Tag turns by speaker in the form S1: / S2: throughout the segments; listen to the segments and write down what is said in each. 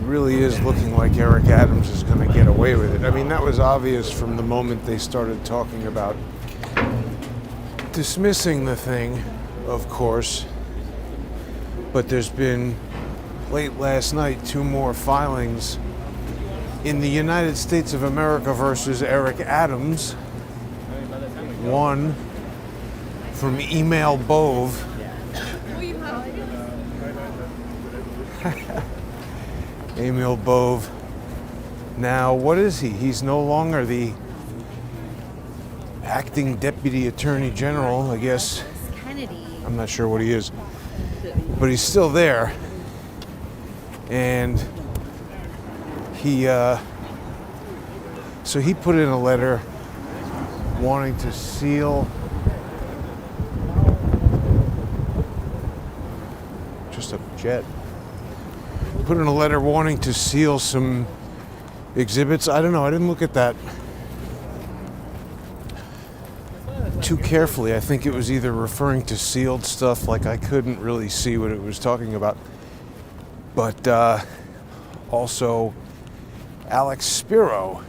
S1: really is looking like Eric Adams is going to get away with it. I mean, that was obvious from the moment they started talking about dismissing the thing, of course. But there's been, late last night, 2 more filings in the United States of America versus Eric Adams. One from Email Bove. Emil Bove. Now, what is he? He's no longer the acting deputy attorney general, I guess. I'm not sure what he is, but he's still there. And he, so he put in a letter wanting to seal just a jet. Put in a letter wanting to seal some exhibits. I don't know. I didn't look at that too carefully. I think it was either referring to sealed stuff, like I couldn't really see what it was talking about. But also, Alex Spiro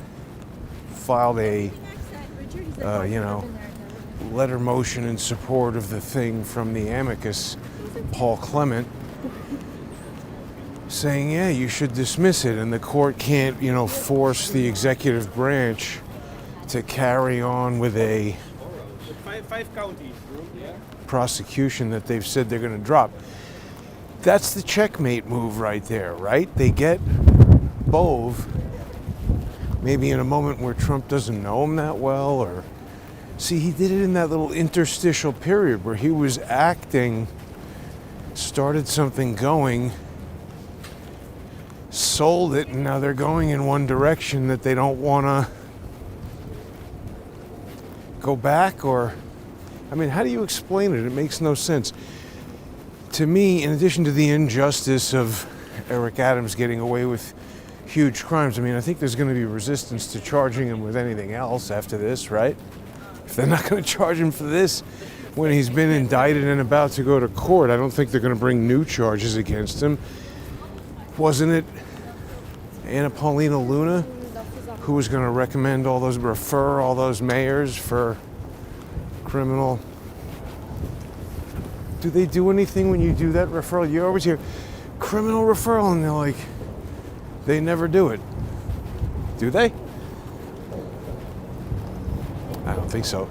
S1: filed a, letter motion in support of the thing from the amicus, Paul Clement, saying, yeah, you should dismiss it, and the court can't, force the executive branch to carry on with a prosecution that they've said they're going to drop. That's the checkmate move right there, right? They get Bove, maybe in a moment where Trump doesn't know him that well, or see, he did it in that little interstitial period where he was acting, started something going, sold it, and now they're going in one direction that they don't want to go back. Or, I mean, how do you explain it? It makes no sense. To me, in addition to the injustice of Eric Adams getting away with huge crimes, I mean, I think there's going to be resistance to charging him with anything else after this, right? If they're not going to charge him for this when he's been indicted and about to go to court, I don't think they're going to bring new charges against him. Wasn't it Anna Paulina Luna who was going to refer all those mayors for criminal? Do they do anything when you do that referral? You always hear criminal referral, and they're like, they never do it. Do they? I don't think so.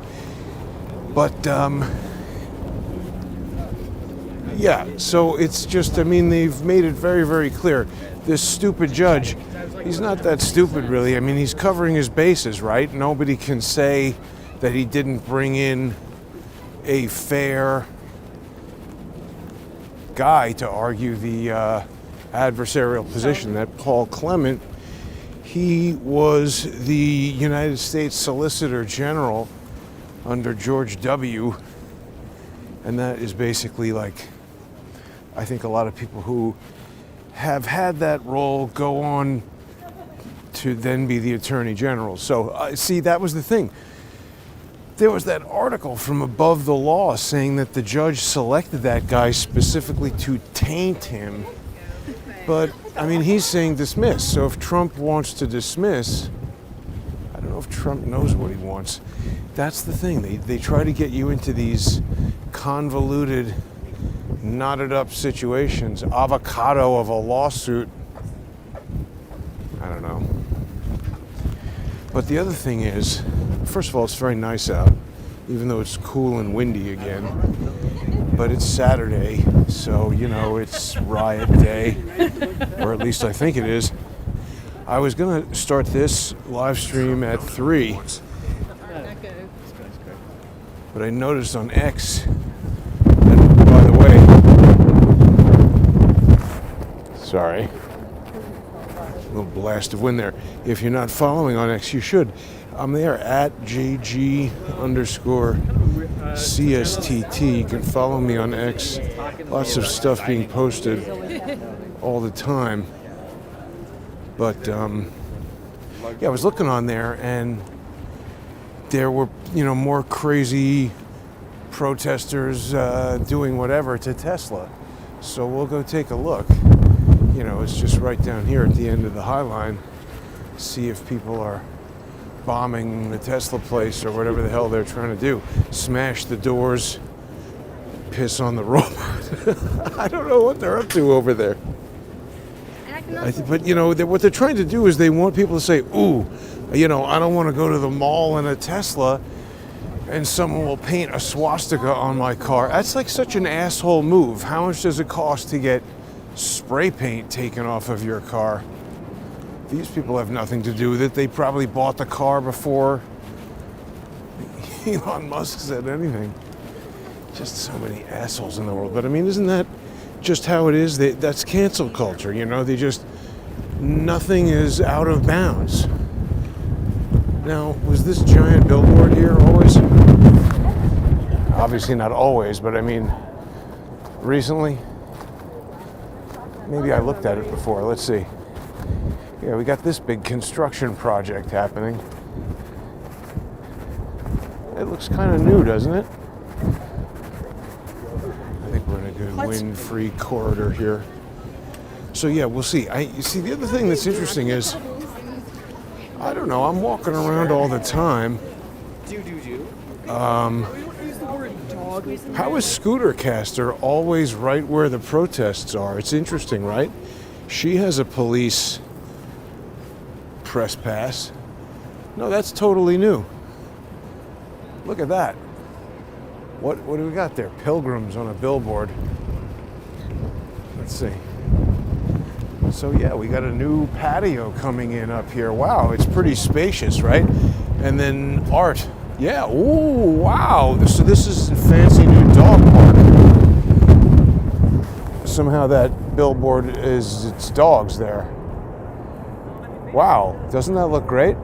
S1: But, yeah, so it's just, I mean, they've made it very, very clear. This stupid judge, he's not that stupid, really. I mean, he's covering his bases, right? Nobody can say that he didn't bring in a fair guy to argue the adversarial position. That Paul Clement, he was the United States Solicitor General under George W. And that is basically like, I think a lot of people who have had that role go on to then be the Attorney General. So, see, that was the thing. There was that article from Above the Law saying that the judge selected that guy specifically to taint him. But, I mean, he's saying dismiss. So if Trump wants to dismiss, I don't know if Trump knows what he wants. That's the thing. They try to get you into these convoluted, knotted up situations, avocado of a lawsuit. I don't know. But the other thing is, first of all, it's very nice out, even though it's cool and windy again. But it's Saturday, so, it's riot day, or at least I think it is. I was going to start this live stream at 3, but I noticed on X, and by the way, sorry, a little blast of wind there. If you're not following on X, you should. I'm there at JG_CSTT. You can follow me on X. Lots of stuff being posted all the time. But, yeah, I was looking on there, and there were, more crazy protesters doing whatever to Tesla. So we'll go take a look. you know, it's just right down here at the end of the Highline. See if people are bombing the Tesla place or whatever the hell they're trying to do. Smash the doors, piss on the robot. I don't know what they're up to over there. But, you know, what they're trying to do is they want people to say, ooh, you know, I don't want to go to the mall in a Tesla and someone will paint a swastika on my car. That's like such an asshole move. How much does it cost to get spray paint taken off of your car? These people have nothing to do with it. They probably bought the car before Elon Musk said anything. Just so many assholes in the world. But I mean, isn't that just how it is? That's cancel culture, you know? Nothing is out of bounds. Now, was this giant billboard here always? Obviously not always, but I mean, recently? Maybe I looked at it before. Let's see. Yeah, we got this big construction project happening. It looks kind of new, doesn't it? I think we're in a good wind-free corridor here. So yeah, we'll see. You see, the other thing that's interesting is, I don't know, I'm walking around all the time. How is Scootercaster always right where the protests are? It's interesting, right? She has a police press pass. No, that's totally new. Look at that. What do we got there? Pilgrims on a billboard. Let's see. So yeah, we got a new patio coming in up here. Wow, it's pretty spacious, right? And then art. Yeah, ooh, wow. So this is a fancy new dog park. Somehow that billboard it's dogs there. Wow, doesn't that look great?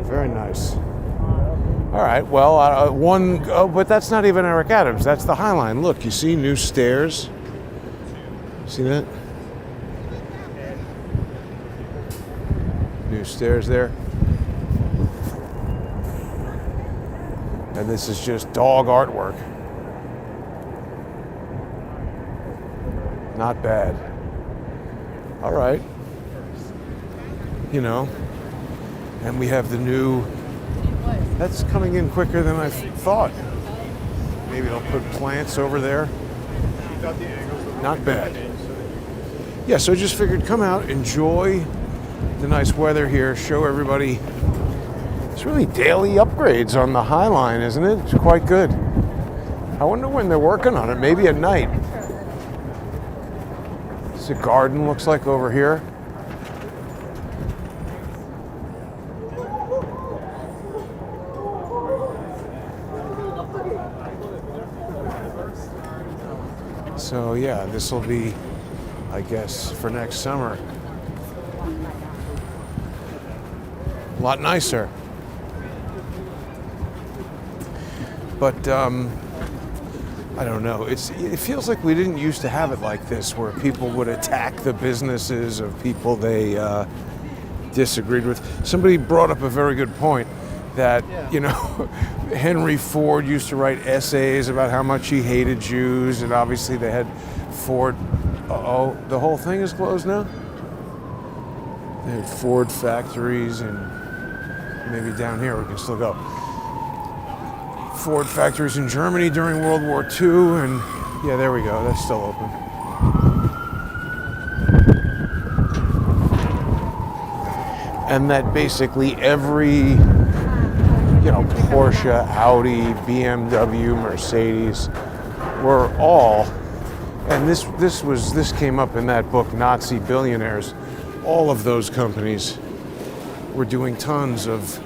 S1: Very nice. All right, well, but that's not even Eric Adams. That's the Highline. Look, you see new stairs? See that? New stairs there. And this is just dog artwork. Not bad. All right. You know, and we have the new, that's coming in quicker than I thought. Maybe they'll put plants over there. Not bad. Yeah, so I just figured come out, enjoy the nice weather here, show everybody. It's really daily upgrades on the Highline, isn't it? It's quite good. I wonder when they're working on it, maybe at night. This a garden looks like over here. So yeah, this will be, I guess, for next summer. A lot nicer. But I don't know. It feels like we didn't used to have it like this, where people would attack the businesses of people they disagreed with. Somebody brought up a very good point that, you know, Henry Ford used to write essays about how much he hated Jews, and obviously they had Ford. Uh-oh, the whole thing is closed now? They had Ford factories, and maybe down here we can still go. Ford factories in Germany during World War II, and yeah, there we go, that's still open. And that basically every, you know, Porsche, Audi, BMW, Mercedes were all, and this came up in that book, Nazi Billionaires. All of those companies were doing tons of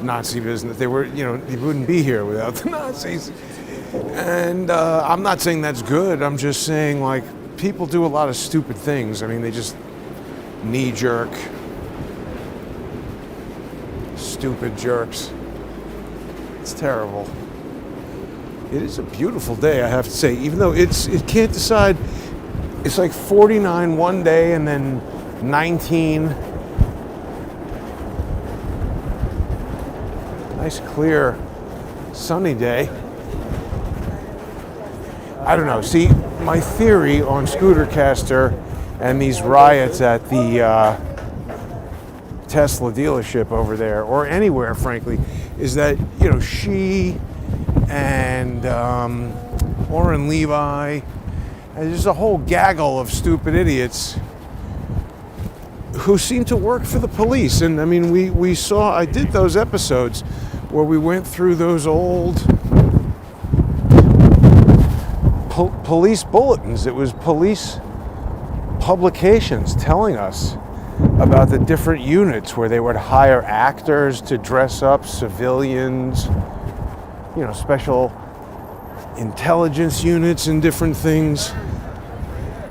S1: Nazi business. They were, you know, they wouldn't be here without the Nazis. And I'm not saying that's good. I'm just saying, like, people do a lot of stupid things. I mean, they just knee-jerk. Stupid jerks. It's terrible. It is a beautiful day, I have to say, even though it can't decide. It's like 49 one day and then 19. Nice, clear, sunny day. I don't know. See, my theory on Scootercaster and these riots at the Tesla dealership over there, or anywhere, frankly, is that, you know, she and Orrin Levi, and there's a whole gaggle of stupid idiots who seem to work for the police. And I mean, we saw, I did those episodes where we went through those old police bulletins. It was police publications telling us about the different units where they would hire actors to dress up civilians, you know, special intelligence units and different things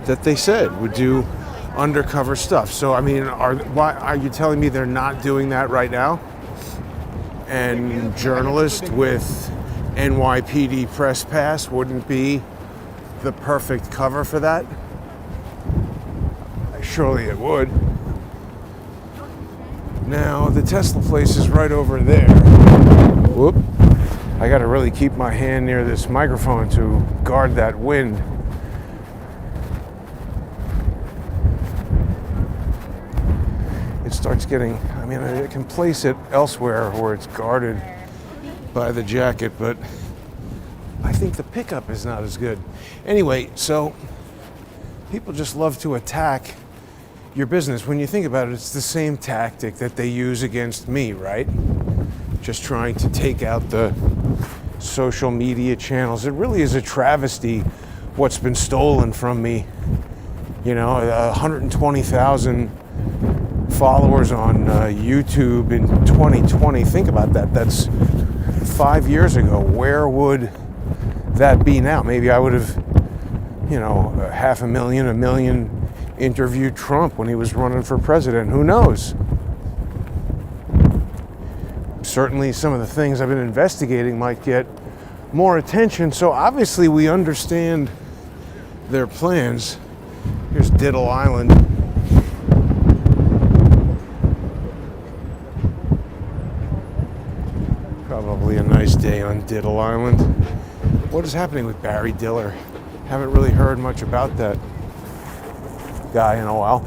S1: that they said would do undercover stuff. So I mean, why are you telling me they're not doing that right now? And journalist with NYPD press pass wouldn't be the perfect cover for that? Surely it would. Now, the Tesla place is right over there. Whoop. I gotta really keep my hand near this microphone to guard that wind. It starts getting, I mean, I can place it elsewhere where it's guarded by the jacket, but I think the pickup is not as good. Anyway, so people just love to attack your business. When you think about it, it's the same tactic that they use against me, right? Just trying to take out the social media channels. It really is a travesty what's been stolen from me. You know, 120,000 followers on YouTube in 2020. Think about that. That's 5 years ago. Where would that be now? Maybe I would have, you know, 500,000, 1 million interviewed Trump when he was running for president. Who knows? Certainly some of the things I've been investigating might get more attention. So obviously we understand their plans. Here's Diddle Island. Probably a nice day on Diddle Island. What is happening with Barry Diller? Haven't really heard much about that guy in a while.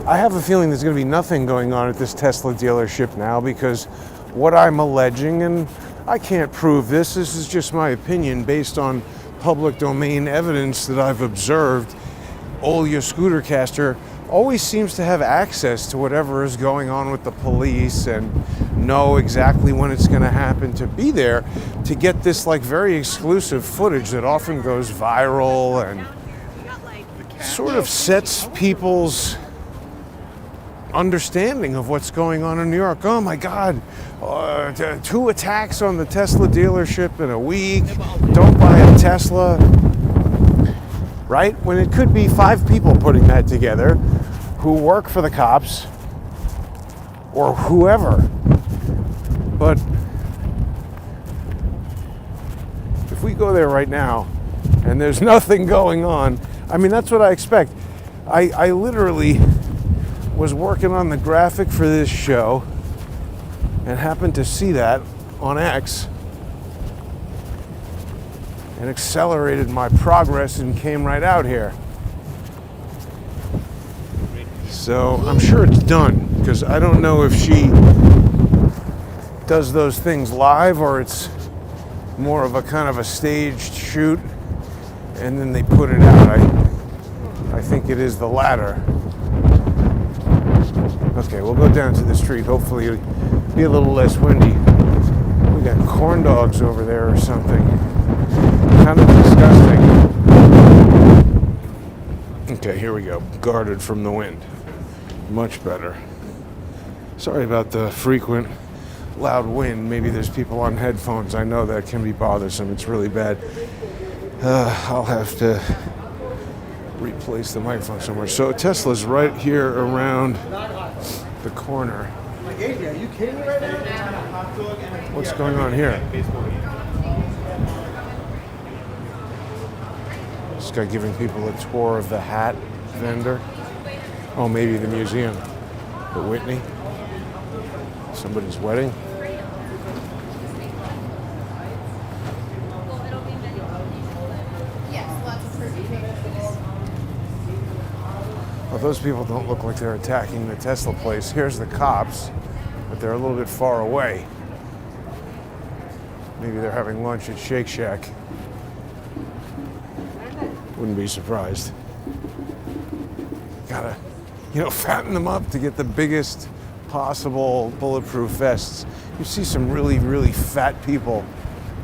S1: I have a feeling there's going to be nothing going on at this Tesla dealership now, because what I'm alleging, and I can't prove this is just my opinion based on public domain evidence that I've observed, Olya Scootercaster always seems to have access to whatever is going on with the police and know exactly when it's going to happen, to be there to get this like very exclusive footage that often goes viral and sort of sets people's understanding of what's going on in New York. Oh my God, 2 attacks on the Tesla dealership in a week. Don't buy a Tesla. Right? When it could be 5 people putting that together who work for the cops or whoever. But if we go there right now and there's nothing going on, I mean, that's what I expect. I literally was working on the graphic for this show and happened to see that on X and accelerated my progress and came right out here. So I'm sure it's done, because I don't know if she does those things live or it's more of a kind of a staged shoot and then they put it out. I think it is the latter. Okay, we'll go down to the street. Hopefully it'll be a little less windy. We got corn dogs over there or something. Kind of disgusting. Okay, here we go. Guarded from the wind. Much better. Sorry about the frequent loud wind. Maybe there's people on headphones. I know that can be bothersome. It's really bad. I'll have to replace the microphone somewhere. So Tesla's right here around the corner.
S2: Are you kidding me right now?
S1: What's going on here? This guy giving people a tour of the hat vendor. Oh, maybe the museum. The Whitney. Somebody's wedding. those people don't look like they're attacking the Tesla place. Here's the cops, but they're a little bit far away. Maybe they're having lunch at Shake Shack. Wouldn't be surprised. Gotta, fatten them up to get the biggest possible bulletproof vests. You see some really, really fat people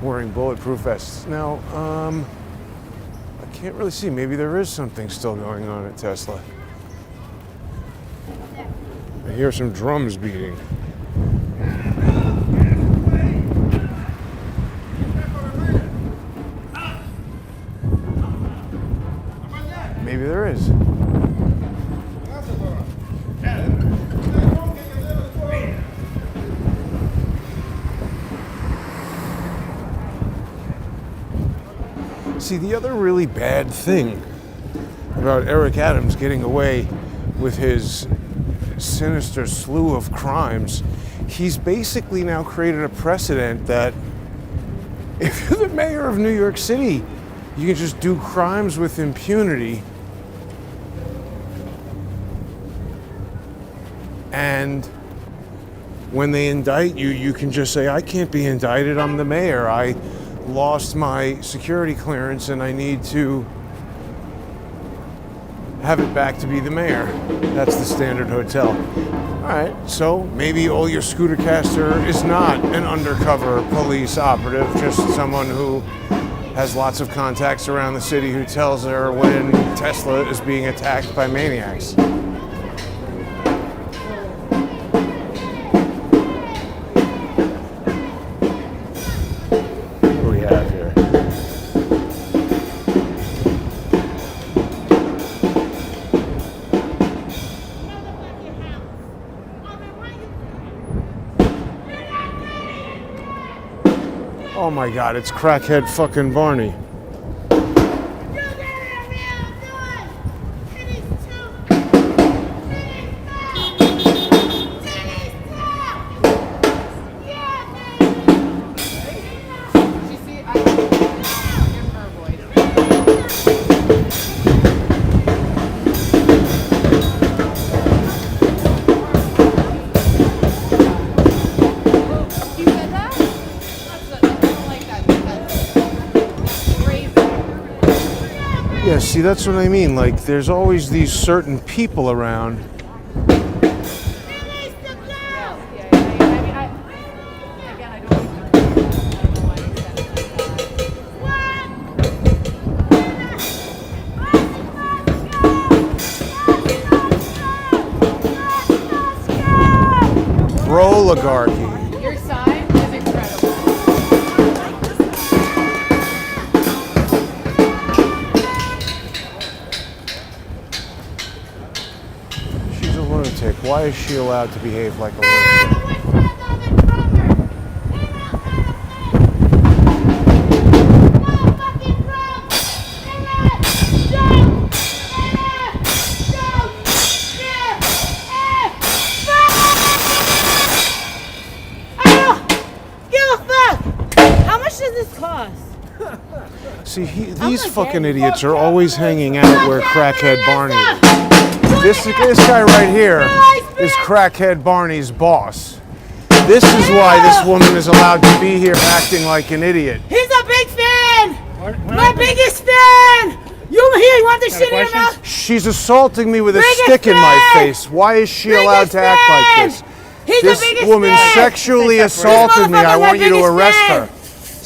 S1: wearing bulletproof vests. Now, I can't really see. Maybe there is something still going on at Tesla. I hear some drums beating. Maybe there is. See, the other really bad thing about Eric Adams getting away with his sinister slew of crimes, he's basically now created a precedent that if you're the mayor of New York City, you can just do crimes with impunity. And when they indict you, you can just say, I can't be indicted, I'm the mayor. I lost my security clearance and I need to have it back to be the mayor. That's the Standard Hotel. All right, so maybe all your Scootercaster is not an undercover police operative, just someone who has lots of contacts around the city who tells her when Tesla is being attacked by maniacs. What do we have here? Oh my God, it's crackhead fucking Barney. Yeah, see, that's what I mean. Like, there's always these certain people around. Oligarchy.
S3: Your sign is incredible.
S1: She's a lunatic. Why is she allowed to behave like a lunatic? See, these fucking idiots are always hanging out where crackhead Barney is. This guy right here is crackhead Barney's boss. This is why this woman is allowed to be here acting like an idiot.
S4: He's a big fan! My biggest fan! You here? You want this shit in your mouth?
S1: She's assaulting me with a stick in my face. Why is she allowed to act like this? This woman sexually assaulted me. I want you to arrest her.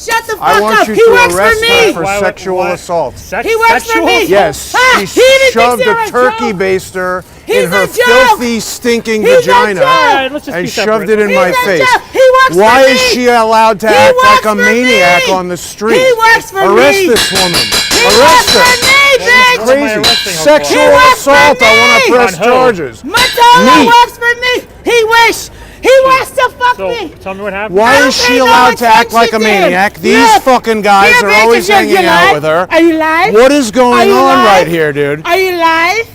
S4: Shut the fuck
S1: I want
S4: up.
S1: you
S4: He
S1: to
S4: works
S1: arrest
S4: for
S1: her
S4: me.
S1: for sexual assault.
S4: He works for me.
S1: Yes, she shoved a turkey baster in her filthy, stinking vagina and shoved it in my face. Why is she allowed to act like a maniac on the street?
S4: He works for me.
S1: Arrest this woman. Arrest her. She's crazy. Sexual assault. I want to press charges.
S4: Matoma works for me. He wants to fuck me.
S5: Tell me what happened.
S1: Why is she allowed to act like a maniac? These fucking guys are always hanging out with her.
S4: Are you live?
S1: What is going on right here, dude?
S4: Are you live?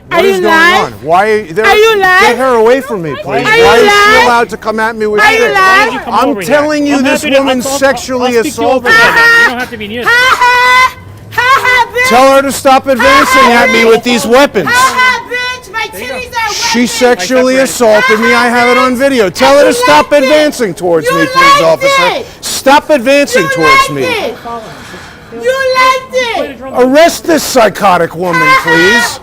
S1: What is going on? Why are you
S4: live?
S1: Get her away from me, please. Why is she allowed to come at me with shit? I'm telling you, this woman sexually assaulted me.
S5: You don't have to be near them.
S4: Ha ha, bitch.
S1: Tell her to stop advancing at me with these weapons.
S4: Ha ha, bitch. My
S5: There you go.
S4: titties are
S1: She
S4: wet.
S1: sexually assaulted me. I have it on video. Tell her to stop advancing towards me, please, officer. Stop advancing towards me.
S4: You liked it.
S1: Arrest this psychotic woman, please.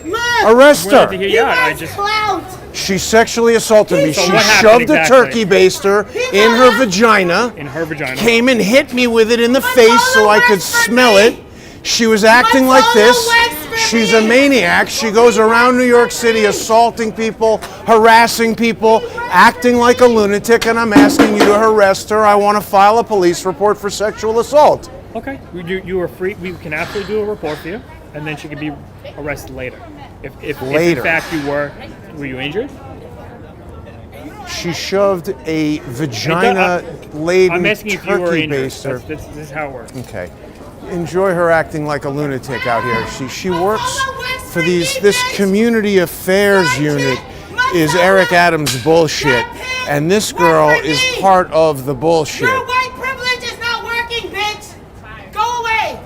S4: Look.
S1: Arrest
S5: Wanted to
S1: her.
S5: hear
S4: He
S5: you out. I
S4: wants
S5: just
S4: clout.
S1: She sexually assaulted me.
S5: So
S1: She
S5: what happened
S1: shoved a
S5: exactly?
S1: turkey baster in her vagina.
S5: in her vagina.
S1: Came and hit me with it in the face so I could smell it. She was acting like this. She's a maniac. She goes around New York City assaulting people, harassing people, acting like a lunatic, and I'm asking you to arrest her. I want to file a police report for sexual assault.
S5: Okay, you were free. We can absolutely do a report for you, and then she can be arrested later. If
S1: Later.
S5: in fact you were you injured?
S1: She shoved a
S5: I'm
S1: vagina-laden
S5: asking if you were
S1: turkey
S5: injured.
S1: baster.
S5: This is how it works.
S1: Okay. Enjoy her acting like a lunatic out here. She works for this community affairs unit is Eric Adams' bullshit, and this girl is part of the bullshit.
S4: Your white privilege is not working, bitch. Go away.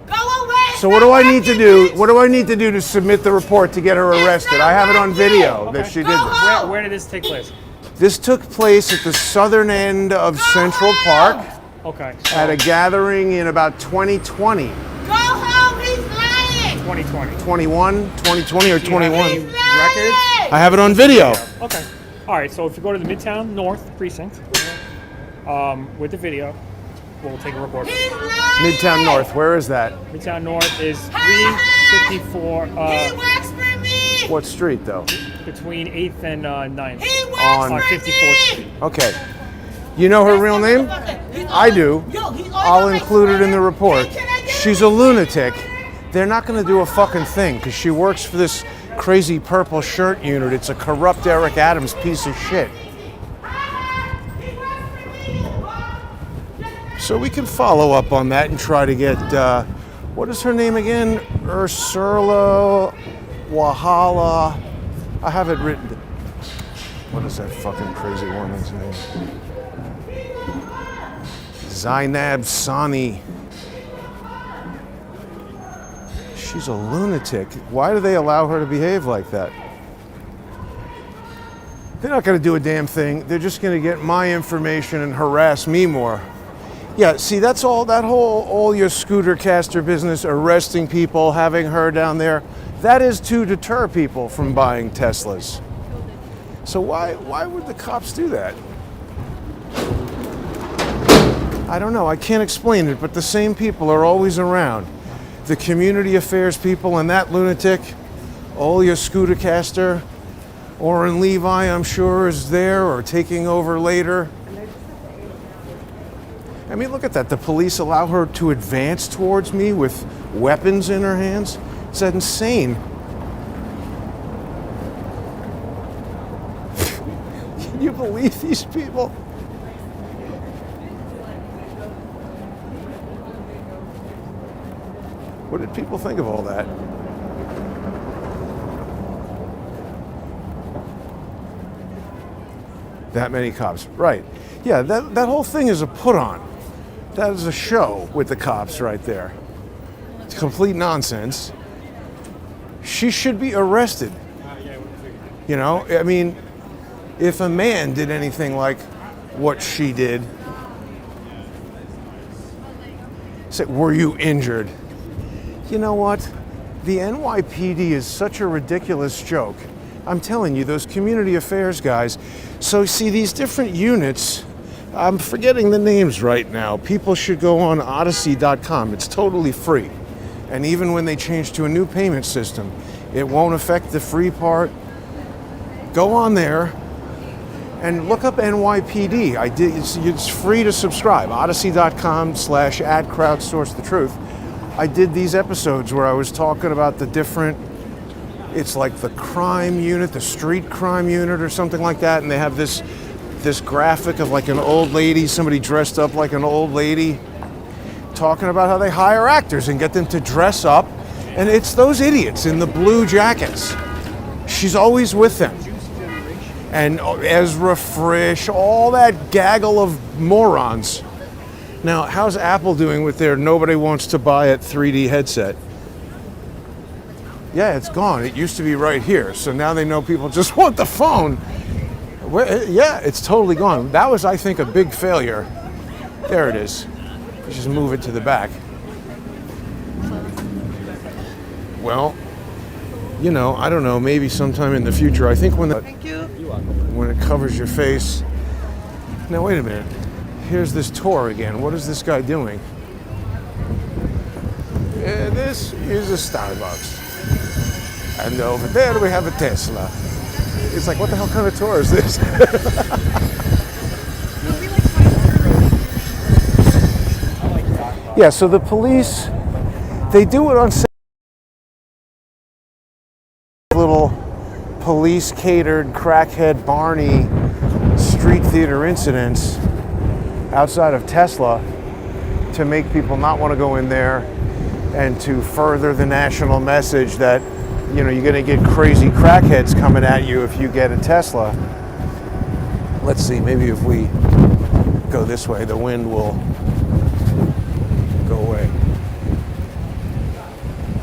S4: Go away.
S1: So what do I need to do? What do I need to do to submit the report to get her arrested? I have it on video that she did this.
S5: Where did this take place?
S1: This took place at the southern end of Central Park
S5: Okay.
S1: at a gathering in about 2020.
S4: Go home. He's lying.
S5: 2020.
S1: 21, 2020 or
S5: Do you have any
S1: 21.
S5: records?
S1: I have it on video.
S5: Okay. All right. So if you go to the Midtown North precinct with the video, we'll take a report.
S4: He's lying.
S1: Midtown North, where is that?
S5: Midtown North is 354
S4: He works for me.
S1: What street though?
S5: between 8th and 9th.
S4: He works
S1: On
S4: for
S5: 54th
S4: me.
S5: Street.
S1: Okay. You know her real name? I do. I'll include it in the report. She's a lunatic. They're not going to do a fucking thing because she works for this crazy purple shirt unit. It's a corrupt Eric Adams piece of shit. So we can follow up on that and try to get, what is her name again? Ursula Wahala. I have it written. What is that fucking crazy woman's name? Zainab Sani. She's a lunatic. Why do they allow her to behave like that? They're not going to do a damn thing. They're just going to get my information and harass me more. Yeah, see, that's all, all your scooter caster business, arresting people, having her down there, that is to deter people from buying Teslas. So why would the cops do that? I don't know, I can't explain it, but the same people are always around. The community affairs people and that lunatic, Olya Scootercaster, Orrin Levi, I'm sure, is there or taking over later. I mean, look at that. The police allow her to advance towards me with weapons in her hands. Is that insane? Can you believe these people? What did people think of all that? That many cops, right. Yeah, that whole thing is a put-on. That is a show with the cops right there. It's complete nonsense. She should be arrested. You know, I mean, if a man did anything like what she did, say, were you injured? You know what? The NYPD is such a ridiculous joke. I'm telling you, those community affairs guys. So see, these different units, I'm forgetting the names right now. People should go on odyssey.com. It's totally free. And even when they change to a new payment system, it won't affect the free part. Go on there and look up NYPD. It's free to subscribe. Odyssey.com/@crowdsource the truth. I did these episodes where I was talking about the different, it's like the crime unit, the street crime unit or something like that. And they have this graphic of like an old lady, somebody dressed up like an old lady, talking about how they hire actors and get them to dress up. And it's those idiots in the blue jackets. She's always with them. And Ezra Frisch, all that gaggle of morons. Now, how's Apple doing with their nobody wants to buy it 3D headset? Yeah, it's gone. It used to be right here. So now they know people just want the phone. Yeah, it's totally gone. That was, I think, a big failure. There it is. Just move it to the back. Well, you know, I don't know, maybe sometime in the future. I think when it covers your face. Now, wait a minute. Here's this tour again. What is this guy doing? This is a Starbucks. And over there we have a Tesla. It's like, what the hell kind of tour is this? Yeah, so the police, they do it on little police-catered crackhead Barney street theater incidents outside of Tesla to make people not want to go in there and to further the national message that, you know, you're going to get crazy crackheads coming at you if you get a Tesla. Let's see, maybe if we go this way, the wind will go away.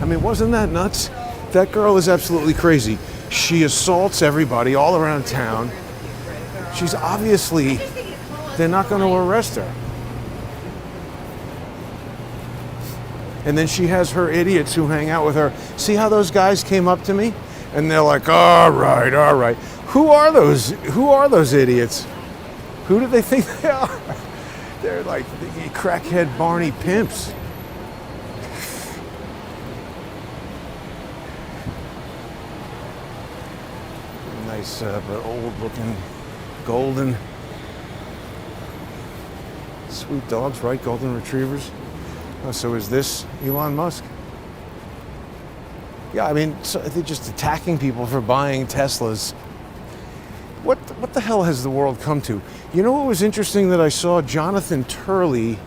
S1: I mean, wasn't that nuts? That girl is absolutely crazy. She assaults everybody all around town. She's obviously, they're not going to arrest her. And then she has her idiots who hang out with her. See how those guys came up to me? And they're like, all right, all right. Who are those idiots? Who do they think they are? They're like the crackhead Barney pimps. Nice, but old-looking, golden, sweet dogs, right? Golden retrievers. Oh, so is this Elon Musk? Yeah, I mean, so they're just attacking people for buying Teslas. What the hell has the world come to? You know what was interesting that I saw? Jonathan Turley,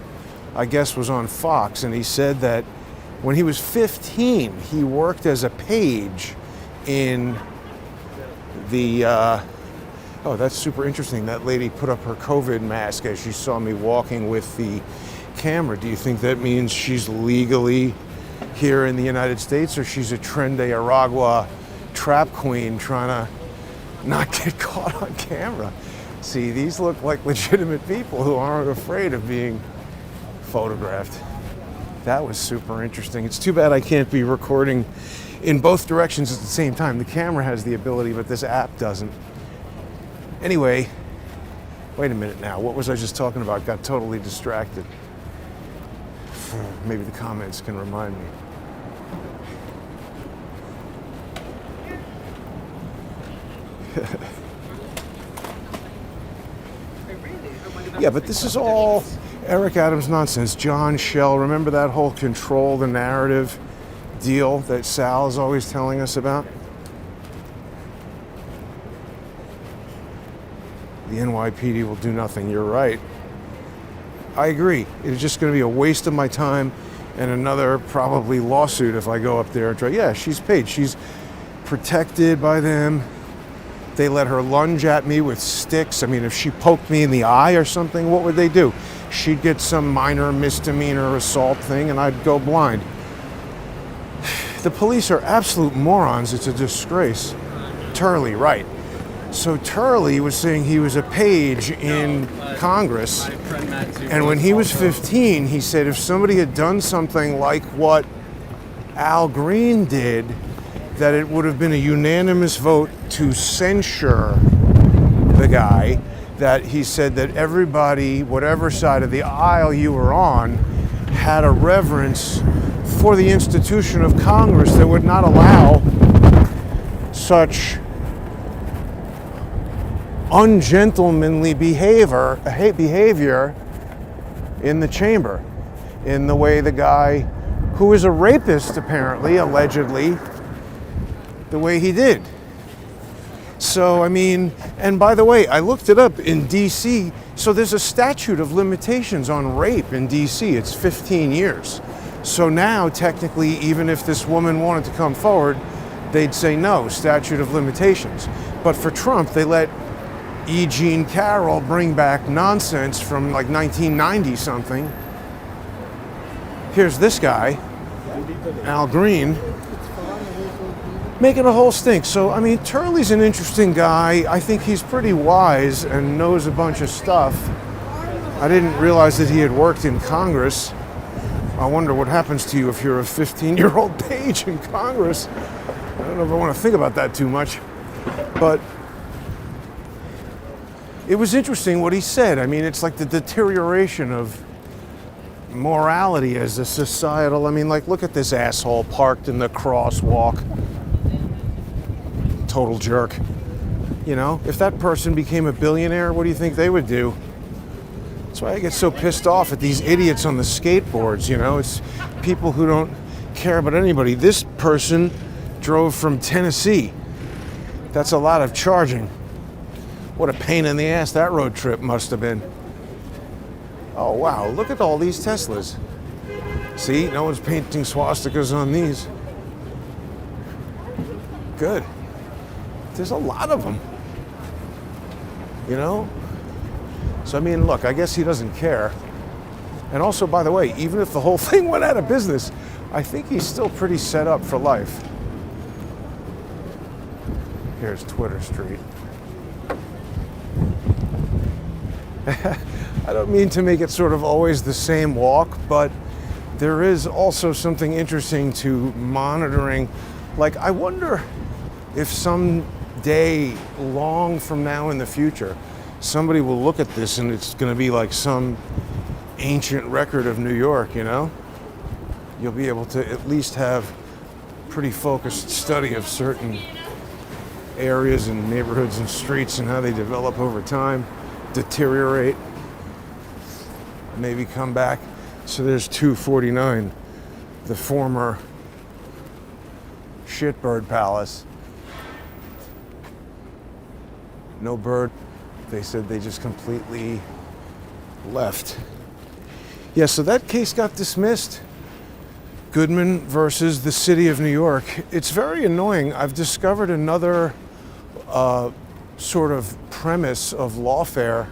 S1: I guess, was on Fox, and he said that when he was 15, he worked as a page in the, oh, that's super interesting. That lady put up her COVID mask as she saw me walking with the camera. Do you think that means she's legally here in the United States, or she's a Tren de Aragua trap queen trying to not get caught on camera? See, these look like legitimate people who aren't afraid of being photographed. That was super interesting. It's too bad I can't be recording in both directions at the same time. The camera has the ability, but this app doesn't. Anyway, wait a minute now. What was I just talking about? Got totally distracted. Maybe the comments can remind me. Yeah, but this is all Eric Adams nonsense. John Shell, remember that whole control the narrative deal that Sal is always telling us about? The NYPD will do nothing. You're right. I agree. It's just going to be a waste of my time and another probably lawsuit if I go up there and try. Yeah, she's paid. She's protected by them. They let her lunge at me with sticks. I mean, if she poked me in the eye or something, what would they do? She'd get some minor misdemeanor assault thing and I'd go blind. The police are absolute morons. It's a disgrace. Turley, right. So Turley was saying he was a page in Congress, and when he was 15, he said if somebody had done something like what Al Green did, that it would have been a unanimous vote to censure the guy, that he said that everybody, whatever side of the aisle you were on, had a reverence for the institution of Congress that would not allow such ungentlemanly behavior in the chamber, in the way the guy who is a rapist, apparently, allegedly, the way he did. So, I mean, and by the way, I looked it up in DC, so there's a statute of limitations on rape in DC. It's 15 years. So now, technically, even if this woman wanted to come forward, they'd say no, statute of limitations. But for Trump, they let E. Jean Carroll bring back nonsense from like 1990 something. Here's this guy, Al Green, making a whole stink. So, I mean, Turley's an interesting guy. I think he's pretty wise and knows a bunch of stuff. I didn't realize that he had worked in Congress. I wonder what happens to you if you're a 15-year-old page in Congress. I don't know if I want to think about that too much. But it was interesting what he said. I mean, it's like the deterioration of morality as a societal. I mean, like, look at this asshole parked in the crosswalk. Total jerk. You know, if that person became a billionaire, what do you think they would do? That's why I get so pissed off at these idiots on the skateboards, you know? It's people who don't care about anybody. This person drove from Tennessee. That's a lot of charging. What a pain in the ass that road trip must have been. Oh, wow, look at all these Teslas. See, no one's painting swastikas on these. Good. There's a lot of them. You know? So, I mean, look, I guess he doesn't care. And also, by the way, even if the whole thing went out of business, I think he's still pretty set up for life. Here's Twitter Street. I don't mean to make it sort of always the same walk, but there is also something interesting to monitoring. Like, I wonder if some day long from now in the future, somebody will look at this and it's going to be like some ancient record of New York, you know? You'll be able to at least have pretty focused study of certain areas and neighborhoods and streets and how they develop over time, deteriorate, maybe come back. So there's 249, the former shitbird palace. No bird. They said they just completely left. Yeah, so that case got dismissed. Goodman versus the city of New York. It's very annoying. I've discovered another sort of premise of lawfare.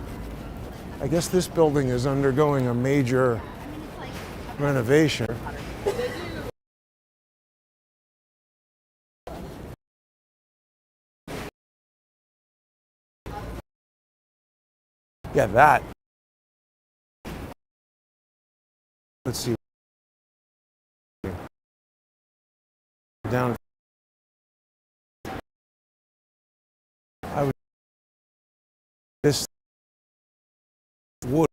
S1: I guess this building is undergoing a major renovation. Yeah, that. Let's see. Down. I would. This wood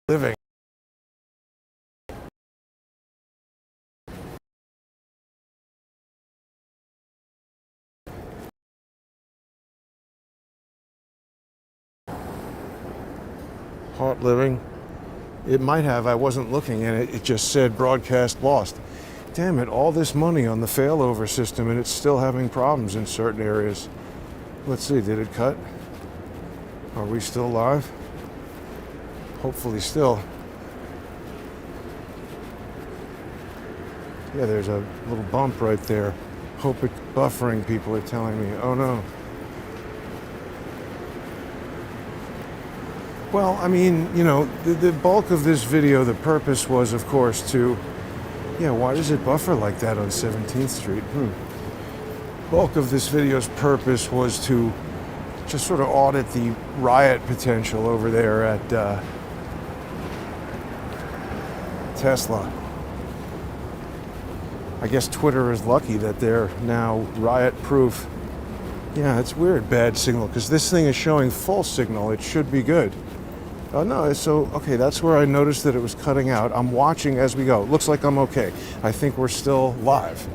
S1: living. Hot living. It might have. I wasn't looking and it just said broadcast lost. Damn it, all this money on the failover system and it's still having problems in certain areas. Let's see, did it cut? Are we still live? Hopefully still. Yeah, there's a little bump right there. Hope it's buffering, people are telling me. Oh no. Well, I mean, you know, the bulk of this video, the purpose was, of course, to, yeah, why does it buffer like that on 17th Street? Bulk of this video's purpose was to just sort of audit the riot potential over there at Tesla. I guess Twitter is lucky that they're now riot-proof. Yeah, it's weird, bad signal, because this thing is showing full signal. It should be good. Oh no, so, okay, that's where I noticed that it was cutting out. I'm watching as we go. Looks like I'm okay. I think we're still live.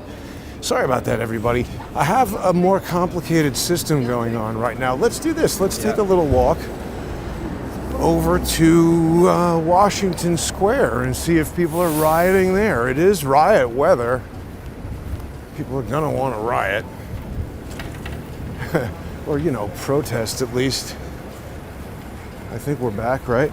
S1: Sorry about that, everybody. I have a more complicated system going on right now. Let's do this. Let's take a little walk over to Washington Square and see if people are rioting there. It is riot weather. People are gonna want to riot. Or, you know, protest at least. I think we're back, right?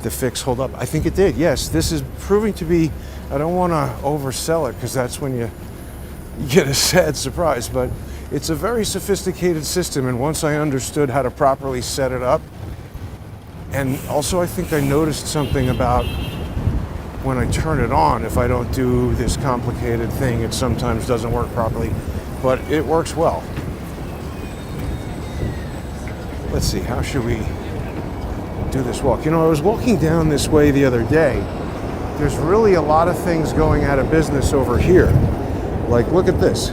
S1: The fix hold up. I think it did, yes. This is proving to be, I don't want to oversell it because that's when you get a sad surprise, but it's a very sophisticated system, and once I understood how to properly set it up, and also I think I noticed something about when I turn it on, if I don't do this complicated thing, it sometimes doesn't work properly, but it works well. Let's see, how should we do this walk? You know, I was walking down this way the other day. There's really a lot of things going out of business over here. Like, look at this.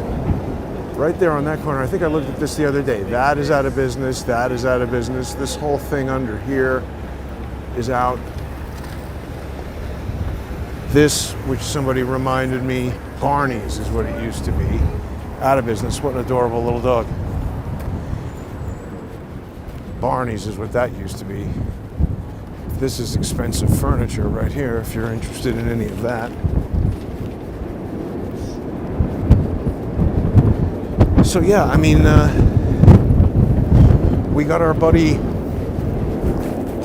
S1: Right there on that corner. I think I looked at this the other day. That is out of business. That is out of business. This whole thing under here is out. This, which somebody reminded me, Barney's is what it used to be. Out of business. What an adorable little dog. Barney's is what that used to be. This is expensive furniture right here if you're interested in any of that. So yeah, I mean, we got our buddy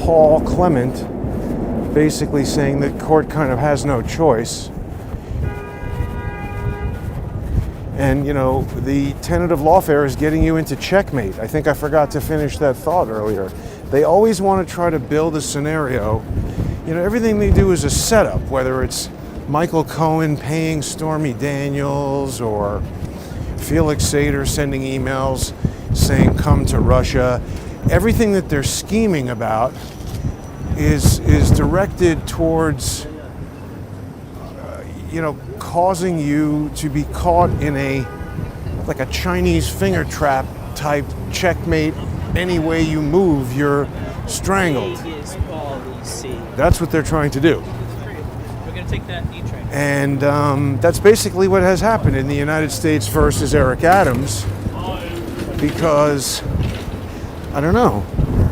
S1: Paul Clement basically saying that court kind of has no choice. And, you know, the tentative lawfare is getting you into checkmate. I think I forgot to finish that thought earlier. They always want to try to build a scenario. You know, everything they do is a setup, whether it's Michael Cohen paying Stormy Daniels or Felix Sater sending emails saying come to Russia. Everything that they're scheming about is directed towards you know, causing you to be caught in a like a Chinese finger trap type checkmate. Any way you move, you're strangled. That's what they're trying to do.
S6: We're going to take that E train.
S1: And that's basically what has happened in the United States versus Eric Adams, because, I don't know.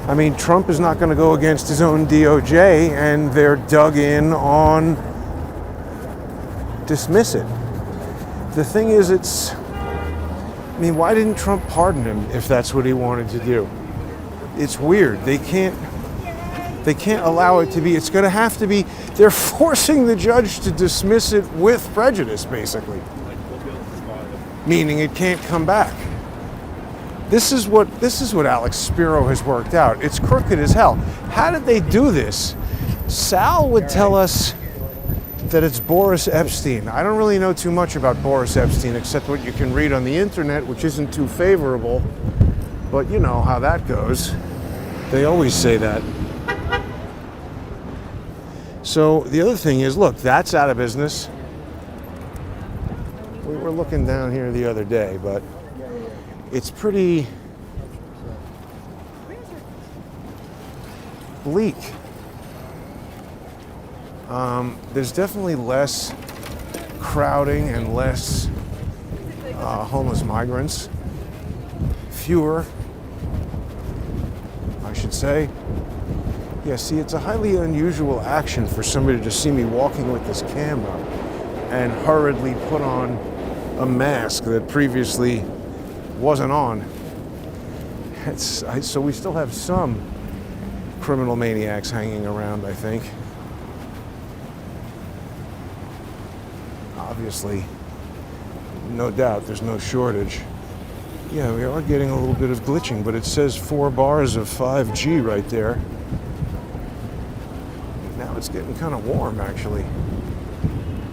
S1: I mean, Trump is not going to go against his own DOJ, and they're dug in on dismiss it. The thing is, I mean, why didn't Trump pardon him if that's what he wanted to do? It's weird. They can't allow it to be. It's going to have to be. They're forcing the judge to dismiss it with prejudice, basically. Meaning it can't come back. This is what Alex Spiro has worked out. It's crooked as hell. How did they do this? Sal would tell us that it's Boris Epstein. I don't really know too much about Boris Epstein except what you can read on the internet, which isn't too favorable. But you know how that goes. They always say that. So the other thing is, look, that's out of business. We were looking down here the other day, but it's pretty bleak. There's definitely less crowding and less homeless migrants. Fewer, I should say. Yeah, see, it's a highly unusual action for somebody to see me walking with this camera and hurriedly put on a mask that previously wasn't on. So we still have some criminal maniacs hanging around, I think. Obviously, no doubt, there's no shortage. Yeah, we are getting a little bit of glitching, but it says 4 bars of 5G right there. Now it's getting kind of warm, actually.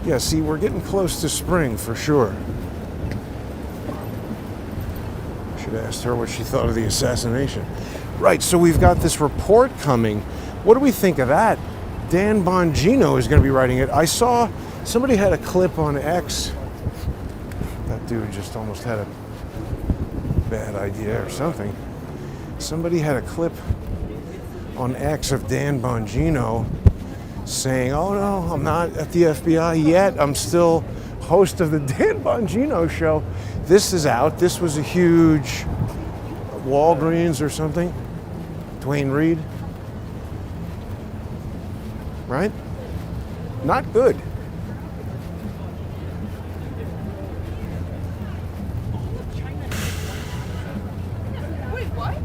S1: Yeah, see, we're getting close to spring for sure. Should have asked her what she thought of the assassination. Right, so we've got this report coming. What do we think of that? Dan Bongino is going to be writing it. I saw somebody had a clip on X. That dude just almost had a bad idea or something. Somebody had a clip on X of Dan Bongino saying, oh no, I'm not at the FBI yet. I'm still host of the Dan Bongino show. This is out. This was a huge Walgreens or something. Dwayne Reed. Right? Not good.
S3: Wait, what?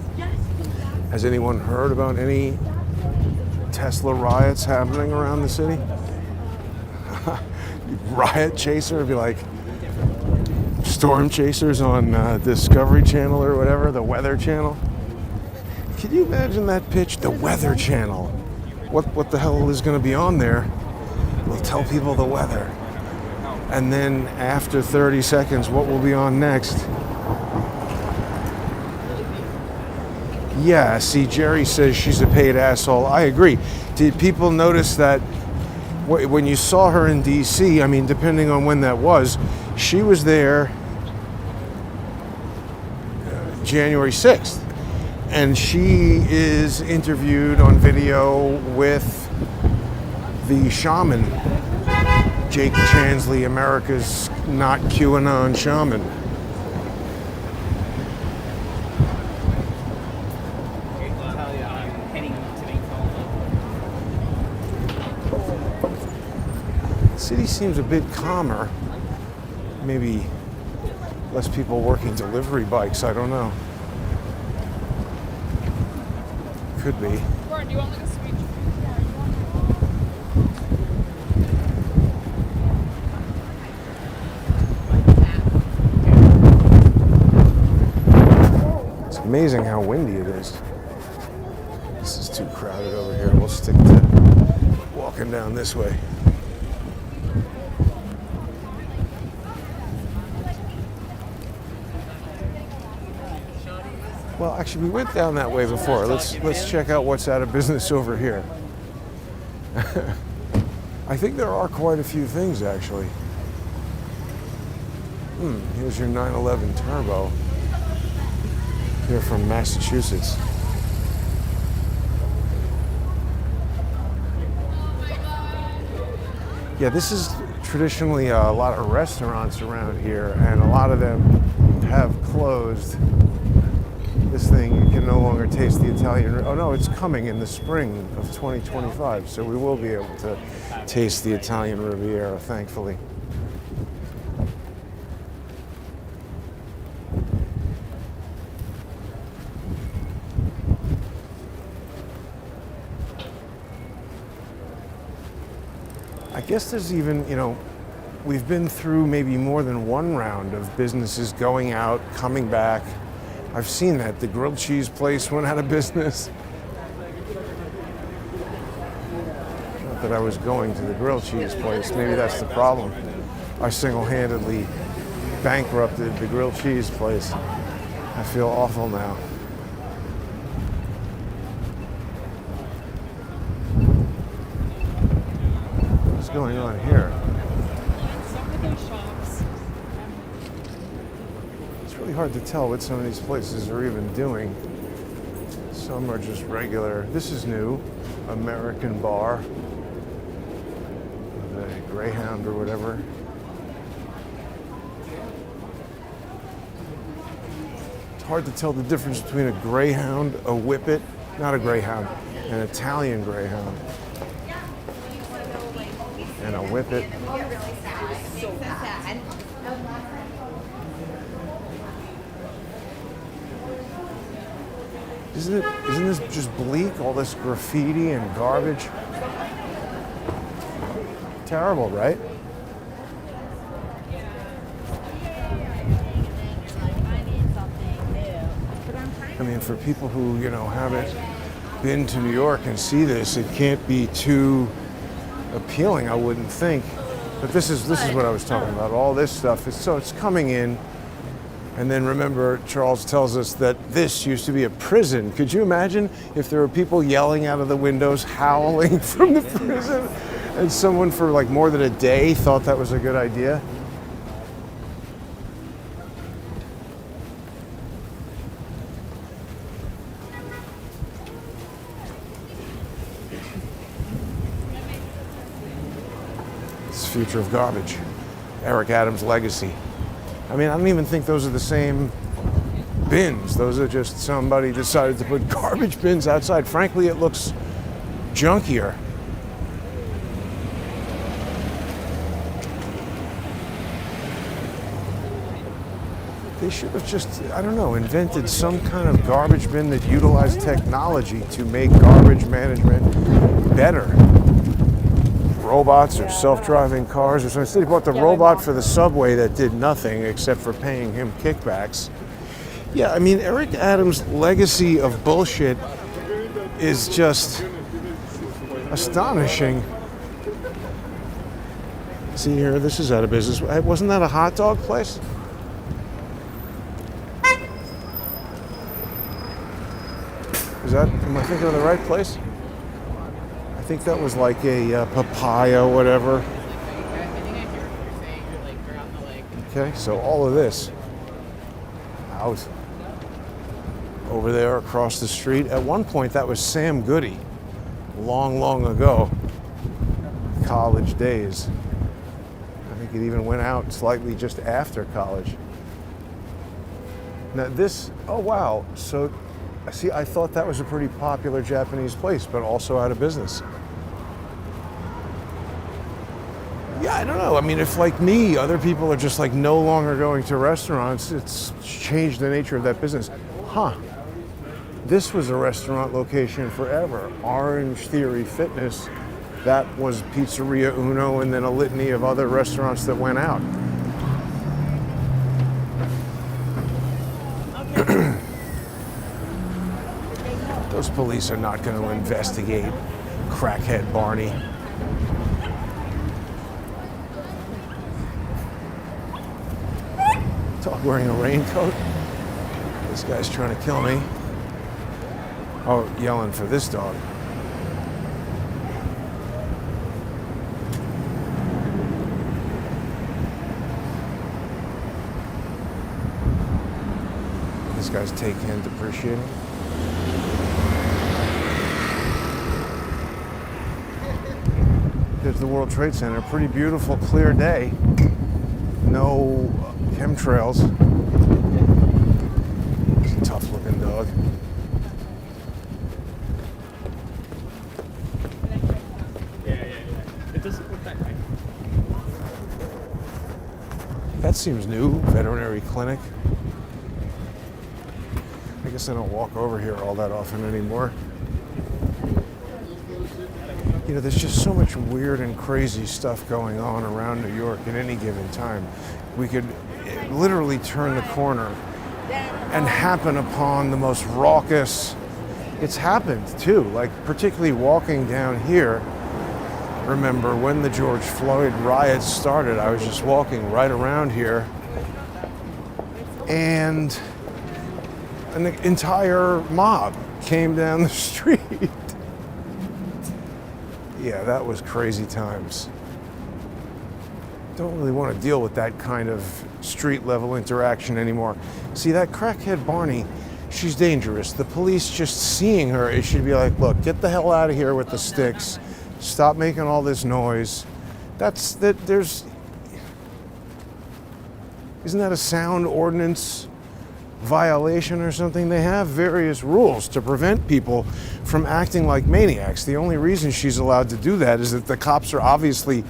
S1: Has anyone heard about any Tesla riots happening around the city? Riot chaser would be like storm chasers on Discovery Channel or whatever, the Weather Channel. Can you imagine that pitch? The Weather Channel. What the hell is going to be on there? We'll tell people the weather. And then after 30 seconds, what will be on next? Yeah, see, Jerry says she's a paid asshole. I agree. Did people notice that when you saw her in D.C., I mean, depending on when that was, she was there January 6th. And she is interviewed on video with the shaman, Jake Chansley, America's not QAnon shaman. The city seems a bit calmer. Maybe less people working delivery bikes, I don't know. Could be.
S3: Lauren, do you want like a speech?
S1: It's amazing how windy it is. This is too crowded over here. We'll stick to walking down this way. Well, actually, we went down that way before. Let's check out what's out of business over here. I think there are quite a few things, actually. Here's your 911 Turbo. Here from Massachusetts. Yeah, this is traditionally a lot of restaurants around here, and a lot of them have closed. This thing, you can no longer taste the Italian. Oh no, it's coming in the spring of 2025, so we will be able to taste the Italian Riviera, thankfully. I guess there's even, we've been through maybe more than one round of businesses going out, coming back. I've seen that. The grilled cheese place went out of business. Not that I was going to the grilled cheese place. Maybe that's the problem. I single-handedly bankrupted the grilled cheese place. I feel awful now. What's going on here? It's really hard to tell what some of these places are even doing. Some are just regular. This is new. American Bar. The Greyhound or whatever. It's hard to tell the difference between a Greyhound, a Whippet, not a Greyhound, an Italian Greyhound, and a Whippet. Isn't this just bleak, all this graffiti and garbage? Terrible, right? I mean, for people who, haven't been to New York and see this, it can't be too appealing, I wouldn't think. But this is what I was talking about. All this stuff it's coming in. And then remember, Charles tells us that this used to be a prison. Could you imagine if there were people yelling out of the windows, howling from the prison, and someone for like more than a day thought that was a good idea? It's the future of garbage. Eric Adams' legacy. I mean, I don't even think those are the same bins. Those are just somebody decided to put garbage bins outside. Frankly, it looks junkier. They should have just, I don't know, invented some kind of garbage bin that utilized technology to make garbage management better. Robots or self-driving cars or something. Instead, he bought the robot for the subway that did nothing except for paying him kickbacks. Yeah, I mean, Eric Adams' legacy of bullshit is just astonishing. See here, this is out of business. Wasn't that a hot dog place? Am I thinking of the right place? I think that was like a papaya, whatever. Okay, so all of this out over there across the street. At one point, that was Sam Goody, long, long ago, college days. I think it even went out slightly just after college. Now this, oh wow, so see, I thought that was a pretty popular Japanese place, but also out of business. Yeah, I don't know. I mean, if like me, other people are just like no longer going to restaurants, it's changed the nature of that business. Huh. This was a restaurant location forever. Orange Theory Fitness. That was Pizzeria Uno, and then a litany of other restaurants that went out. Those police are not going to investigate crackhead Barney. Dog wearing a raincoat. This guy's trying to kill me. Oh, yelling for this dog. This guy's take-in depreciating. There's the World Trade Center. Pretty beautiful, clear day. No chemtrails. It's a tough-looking dog.
S5: It doesn't look that right.
S1: That seems new. Veterinary clinic. I guess I don't walk over here all that often anymore. You know, there's just so much weird and crazy stuff going on around New York at any given time. We could literally turn the corner and happen upon the most raucous. It's happened too, like particularly walking down here. Remember when the George Floyd riots started, I was just walking right around here and an entire mob came down the street. Yeah, that was crazy times. Don't really want to deal with that kind of street level interaction anymore. See, that crackhead Barney, she's dangerous. The police just seeing her, it should be like, look, get the hell out of here with the sticks. Stop making all this noise. Isn't that a sound ordinance violation or something? They have various rules to prevent people from acting like maniacs. The only reason she's allowed to do that is that the cops are obviously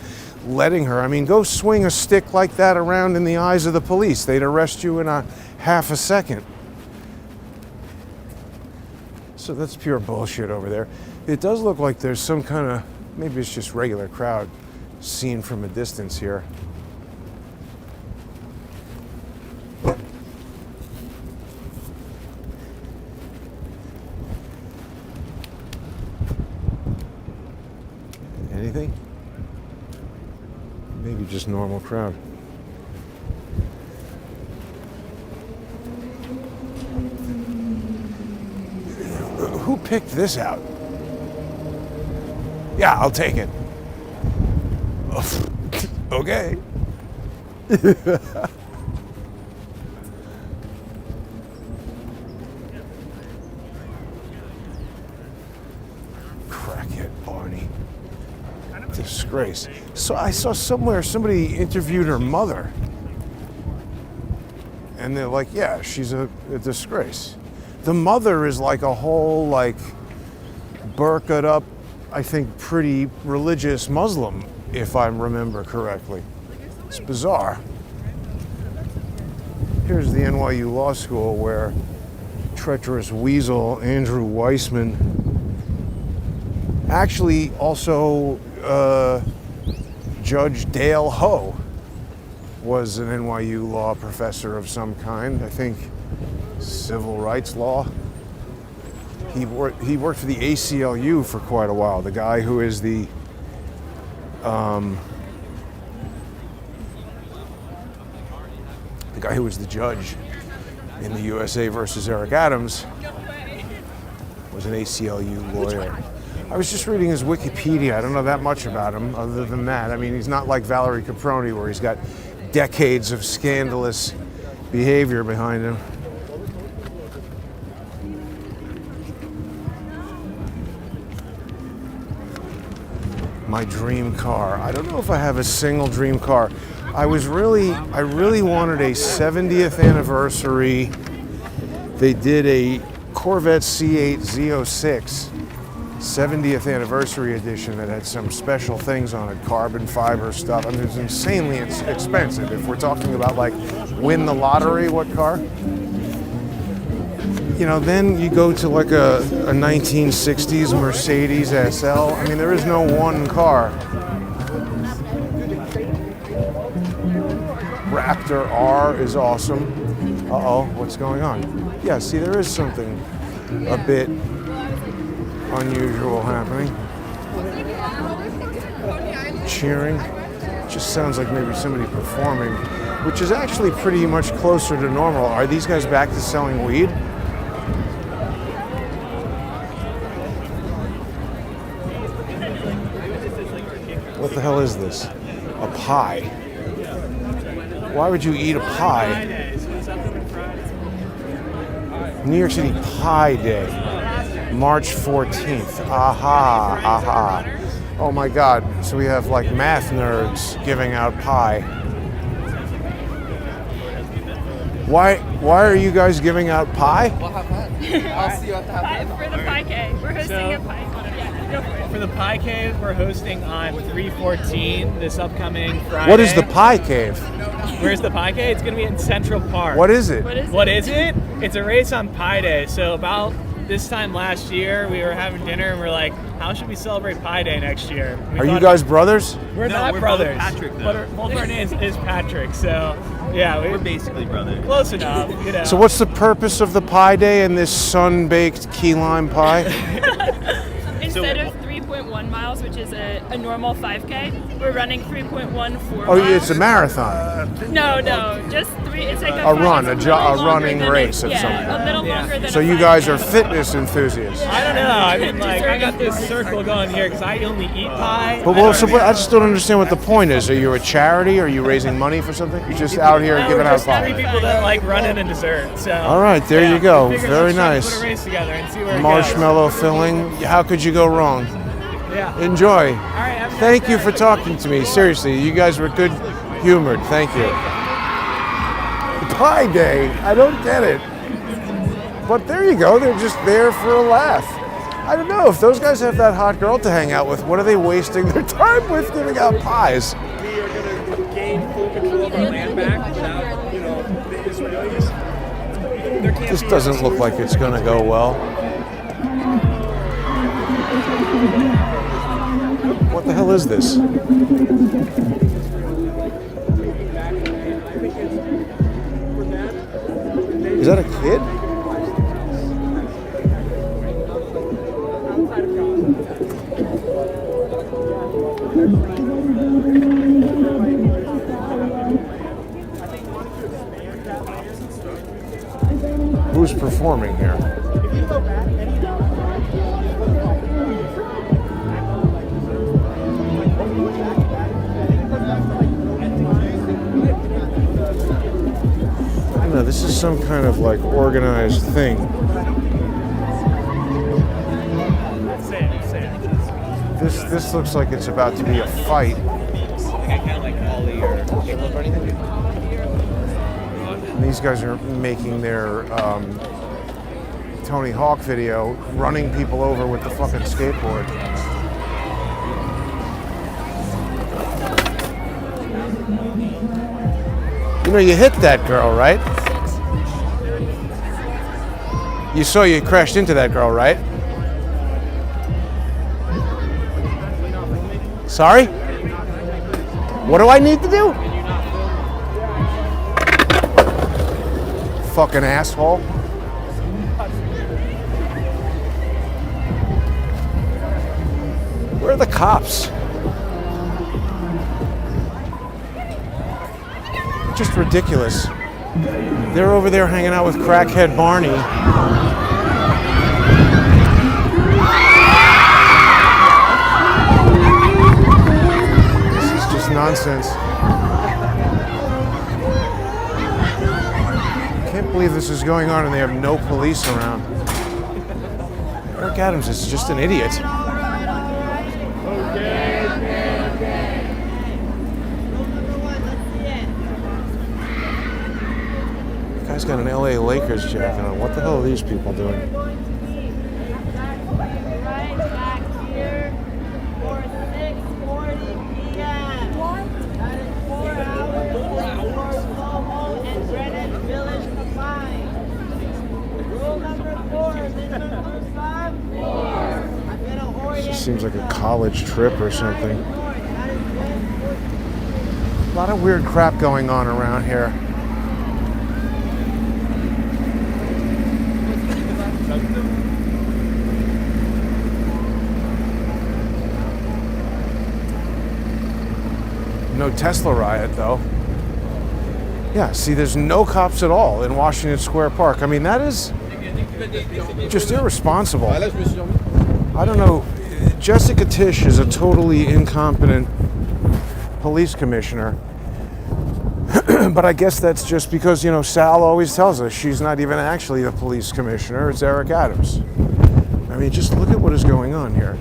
S1: letting her. I mean, go swing a stick like that around in the eyes of the police. They'd arrest you in a half a second. So that's pure bullshit over there. It does look like there's some kind of, maybe it's just regular crowd seen from a distance here. Anything? Maybe just normal crowd. Who picked this out? Yeah, I'll take it. Okay. Crackhead Barney. Disgrace. So I saw somewhere somebody interviewed her mother. And they're like, yeah, she's a disgrace. The mother is like a whole, like, burqa'd up, I think, pretty religious Muslim, if I remember correctly. It's bizarre. Here's the NYU Law School where treacherous weasel Andrew Weissman, actually also Judge Dale Ho was an NYU law professor of some kind, I think civil rights law. He worked for the ACLU for quite a while. The guy who is the the guy who was the judge in the USA versus Eric Adams, was an ACLU lawyer. I was just reading his Wikipedia. I don't know that much about him other than that. I mean, he's not like Valerie Caproni where he's got decades of scandalous behavior behind him. My dream car. I don't know if I have a single dream car. I really wanted a 70th anniversary. They did a Corvette C8 Z06 70th anniversary edition that had some special things on it, carbon fiber stuff. I mean, it's insanely expensive. If we're talking about like win the lottery, what car? You know, then you go to like a 1960s Mercedes SL. I mean, there is no one car. Raptor R is awesome. Uh-oh, what's going on? Yeah, see, there is something a bit unusual happening. Cheering. Just sounds like maybe somebody performing, which is actually pretty much closer to normal. Are these guys back to selling weed? What the hell is this? A pie. Why would you eat a pie? New York City Pie Day, March 14th. Aha, aha. Oh my God, so we have like math nerds giving out pie. Why are you guys giving out pie?
S2: I'll see you at the happy
S3: For the Pie Cave. We're hosting a Pie Cave. Yeah, go for it.
S6: For the Pie Cave, we're hosting on 3/14 this upcoming Friday.
S1: What is the Pie Cave?
S6: Where's the Pie Cave? It's going to be in Central Park.
S1: What is it?
S6: What is it? It's a race on Pie Day. So about this time last year, we were having dinner and we're like, how should we celebrate Pie Day next year?
S1: Are you guys brothers?
S6: We're
S7: No,
S6: not
S7: we're
S6: brothers.
S7: both Patrick, though.
S6: But both our names is Patrick. So yeah,
S7: We're basically brothers.
S6: close enough. You know.
S1: So what's the purpose of the Pie Day and this sun-baked key lime pie?
S3: Instead of 3.1 miles, which is a normal 5K, we're running 3.14
S1: Oh,
S3: miles.
S1: it's a marathon.
S3: No, just three. It's like
S1: A run,
S3: it's
S1: a
S3: little longer
S1: running
S3: than
S1: race of
S3: yeah,
S1: some kind.
S3: a little longer than
S1: So
S3: a
S1: you guys
S3: 5K.
S1: are fitness enthusiasts.
S6: I don't know. I mean, like, I got this circle going here because I only eat pie.
S1: But well, so I just don't understand what the point is. Are you a charity? Are you raising money for something? You're just out here
S6: We're
S1: giving out
S6: just three
S1: pie.
S6: people that like running and dessert. So.
S1: All right, there
S6: yeah,
S1: you go.
S6: we figured
S1: Very
S6: let's try to
S1: nice.
S6: Put a race together and see where it
S1: Marshmallow filling. How could you go wrong?
S6: goes. Yeah.
S1: Enjoy.
S6: All right. Have a
S1: Thank
S6: nice
S1: you
S6: day.
S1: for talking to me. Seriously, you guys were good humored. Thank you. Pie Day. I don't get it. But there you go. They're just there for a laugh. I don't know if those guys have that hot girl to hang out with. What are they wasting their time with giving out pies?
S2: We are going to gain full control of our land back without, the Israelis. There can't
S1: This
S2: be
S1: doesn't look like it's going to go well. What the hell is this? Is that a kid? Who's performing here? No, this is some kind of like organized thing. This looks like it's about to be a fight.
S7: I can't like ollie or kickflip or anything.
S1: And these guys are making their Tony Hawk video, running people over with the fucking skateboard. You know, you hit that girl, right? You saw you crashed into that girl, right? Sorry? What do I need to do? Fucking asshole. Where are the cops? Just ridiculous. They're over there hanging out with crackhead Barney. This is just nonsense. I can't believe this is going on and they have no police around. Eric Adams is just an idiot. Guy's got an LA Lakers jacket on. What the hell are these people doing?
S8: Right back here for 6:40 p.m. That is 4 hours for Como and Greenwich Village combined. Rule number 4, Mr. Musa. I'm gonna orient.
S1: This seems like a college trip or something.
S8: That is 10:14.
S1: A lot of weird crap going on around here. No Tesla riot, though. Yeah, see, there's no cops at all in Washington Square Park. I mean, that is just irresponsible. I don't know. Jessica Tisch is a totally incompetent police commissioner. But I guess that's just because, you know, Sal always tells us she's not even actually the police commissioner. It's Eric Adams. I mean, just look at what is going on here.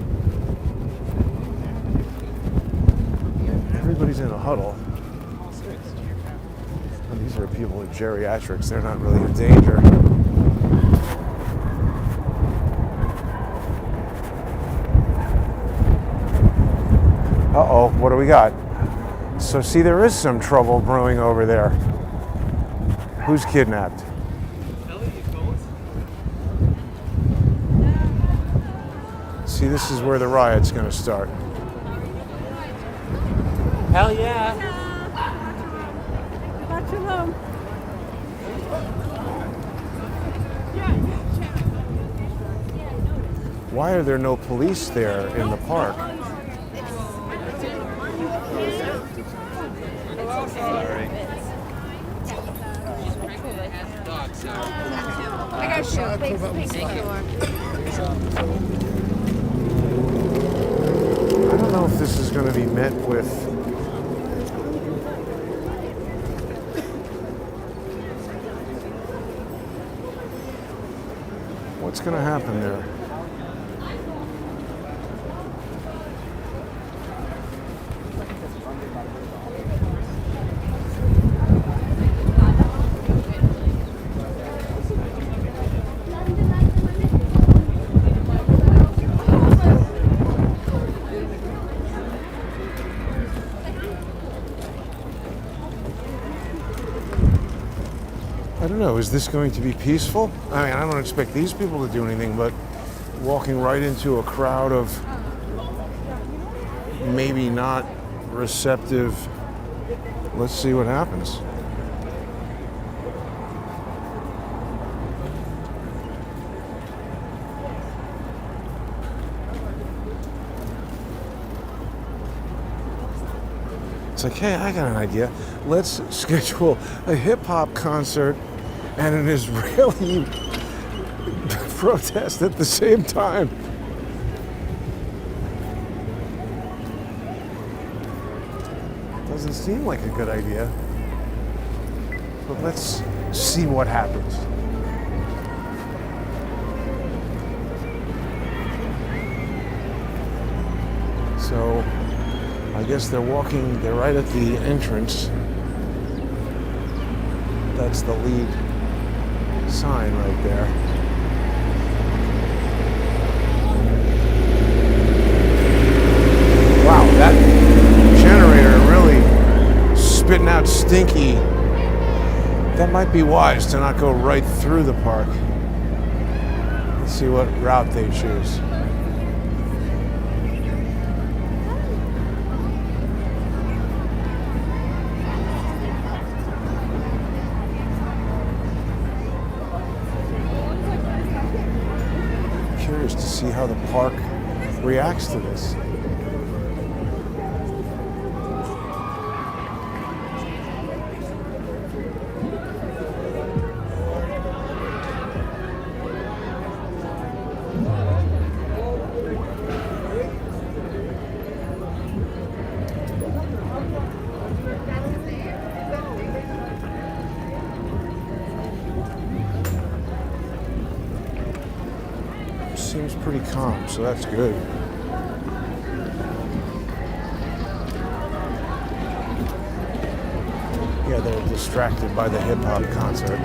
S1: Everybody's in a huddle. And these are people with geriatrics. They're not really in danger. Uh-oh, what do we got? So see, there is some trouble brewing over there. Who's kidnapped? See, this is where the riot's going to start.
S6: Hell yeah.
S1: Why are there no police there in the park?
S9: I got a show. Thank you.
S1: I don't know if this is going to be met with what's going to happen there. I don't know, is this going to be peaceful? I mean, I don't expect these people to do anything, but walking right into a crowd of maybe not receptive. Let's see what happens. It's like, hey, I got an idea. Let's schedule a hip-hop concert and an Israeli protest at the same time. Doesn't seem like a good idea. But let's see what happens. So, I guess they're right at the entrance. That's the lead sign right there. Wow, that generator really spitting out stinky. That might be wise to not go right through the park. Let's see what route they choose. To see how the park reacts to this. Seems pretty calm, so that's good. Yeah, they're distracted by the hip-hop concert.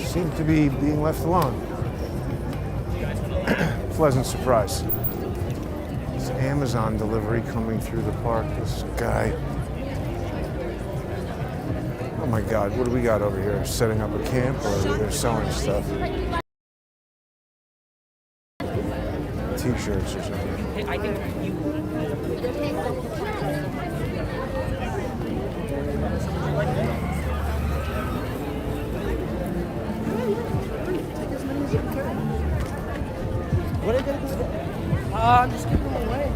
S1: Seem to be being left alone. Pleasant surprise. It's Amazon delivery coming through the park. This guy. Oh my God, what do we got over here? Setting up a camp, or they're selling stuff? T-shirts or something.
S8: I think what are you gonna do with it? I'm just giving them away.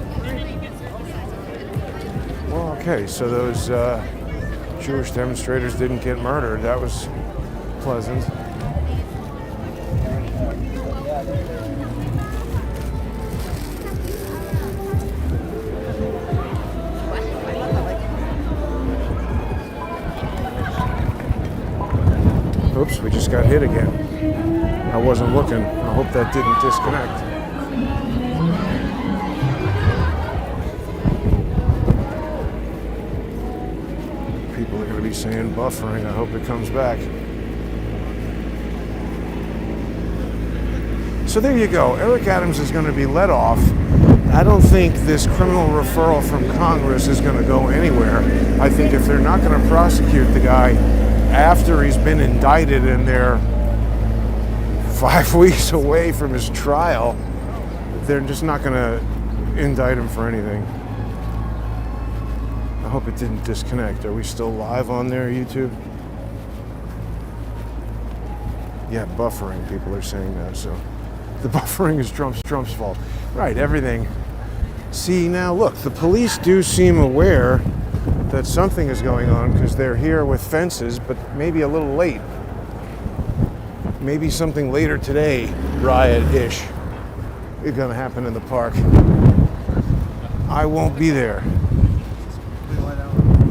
S1: Well, okay, so those Jewish demonstrators didn't get murdered. That was pleasant. Oops, we just got hit again. I wasn't looking. I hope that didn't disconnect. People are going to be saying buffering. I hope it comes back. So there you go. Eric Adams is going to be let off. I don't think this criminal referral from Congress is going to go anywhere. I think if they're not going to prosecute the guy after he's been indicted and they're 5 weeks away from his trial, they're just not going to indict him for anything. I hope it didn't disconnect. Are we still live on there, YouTube? Yeah, buffering, people are saying that, so the buffering is Trump's fault. Right, everything. See, now look, the police do seem aware that something is going on because they're here with fences, but maybe a little late. Maybe something later today, riot-ish, is going to happen in the park. I won't be there.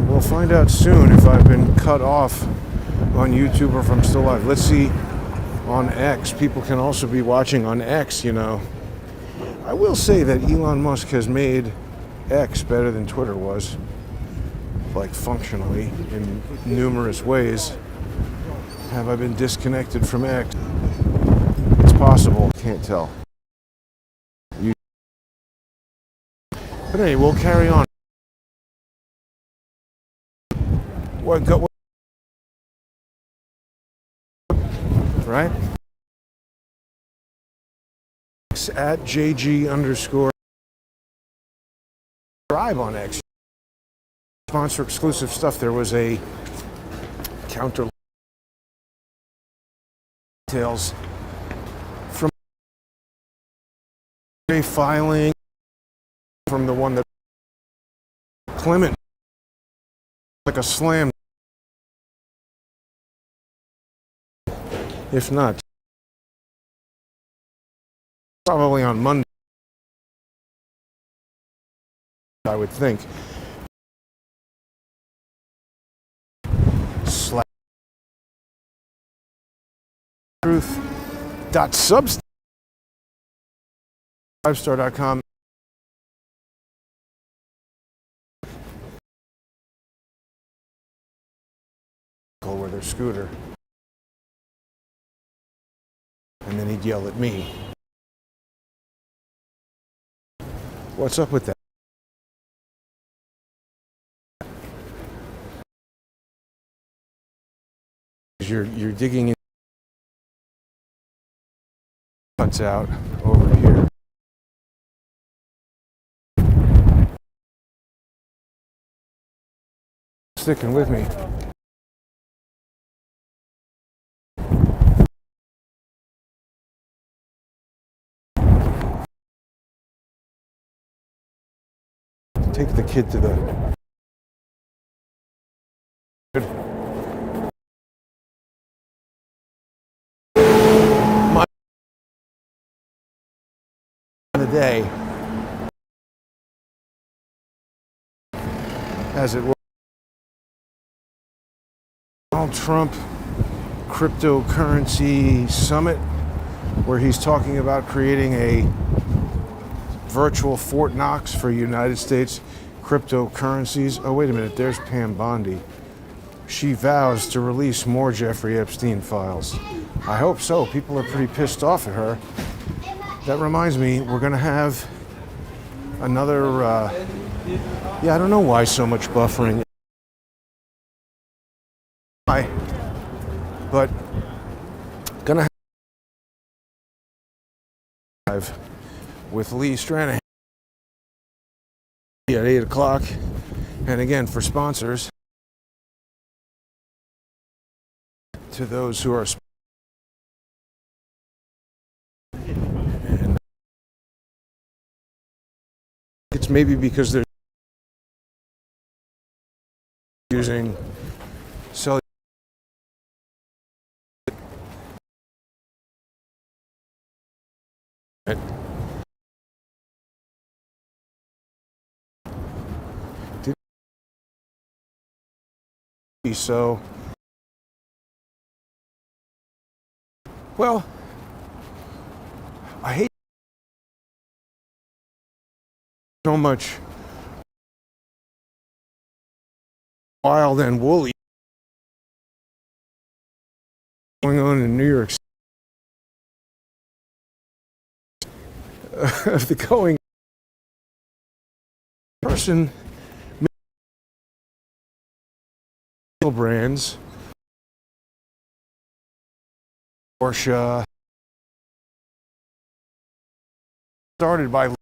S1: We'll find out soon if I've been cut off on YouTube or if I'm still live. Let's see on X. People can also be watching on X, you know. I will say that Elon Musk has made X better than Twitter was, like functionally, in numerous ways. Have I been disconnected from X? It's possible. Can't tell. But anyway, we'll carry on. What? Right? At JG_ subscribe on X. Sponsor exclusive stuff. There was a counter details from a filing from the one that Clement, like a slam. If not, probably on Monday, I would think. Truth.substar.com with their scooter, and then he'd yell at me. What's up with that? You're digging in cuts out over here. sticking with me. Take the kid to the... My the day, as it was, Donald Trump cryptocurrency summit, where he's talking about creating a virtual Fort Knox for United States cryptocurrencies. Oh, wait a minute, there's Pam Bondi. She vows to release more Jeffrey Epstein files. I hope so. People are pretty pissed off at her. That reminds me, we're gonna have another, yeah, I don't know why so much buffering. Why? But gonna have with Lee Stranahan at 8 o'clock. And again, for sponsors, to those who are and it's maybe because they're using cellular. So, well, I hate so much wild and woolly going on in New York City. The going person brands, Porsche, started by